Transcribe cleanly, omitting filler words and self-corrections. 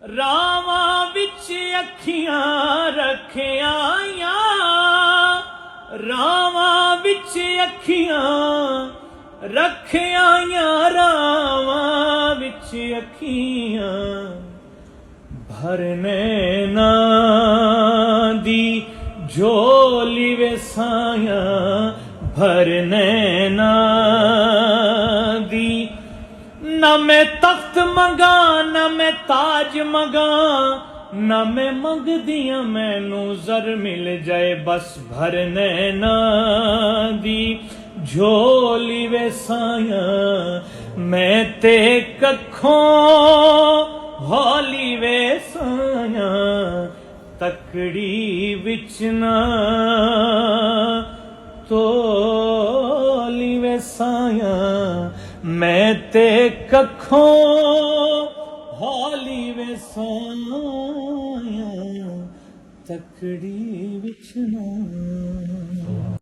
ਰਾਵਾਂ ਵਿੱਚ ਅੱਖੀਆਂ ਰੱਖਿਆਈਆਂ, ਰਾਵਾਂ ਵਿੱਚ ਅੱਖੀਆਂ ਰੱਖਿਆਈਆਂ, ਰਾਵਾਂ ਵਿੱਚ ਅੱਖੀਆਂ ਭਰਨੇ ਨਾ ਦੀ ਝੋਲੀ ਵੇ ਸਾਈਆਂ, ਭਰਨੇ ਨਾ ਦੀ। ਨਾ ਮੈਂ ਤਖਤ ਮੰਗਾ ਨਾ ਮੈਂ ਤਾਜ ਮੰਗਾ, ਨਾ ਮੈਂ ਮੰਗਦੀਆਂ ਮੈਨੂੰ ਜ਼ਰ ਮਿਲ ਜਾਏ, ਬਸ ਭਰਨੇ ਨਾ ਦੀ ਝੋਲੀ ਵੇ ਸਾਈਆਂ। ਮੈਂ ਤੇ ਕੱਖੋਂ ਹੌਲੀ ਵੇ ਸਾਈਆਂ, ਤਕੜੀ ਵਿੱਚ ਨਾ ਤੋਲੀ ਵੇ ਸਾਈਆਂ। ਮੈਂ ਤੇ ਕੱਖੋਂ ਹੌਲੀ ਵੇ ਸਾਈਆਂ, ਤਕੜੀ ਵਿੱਚ ਨਾ।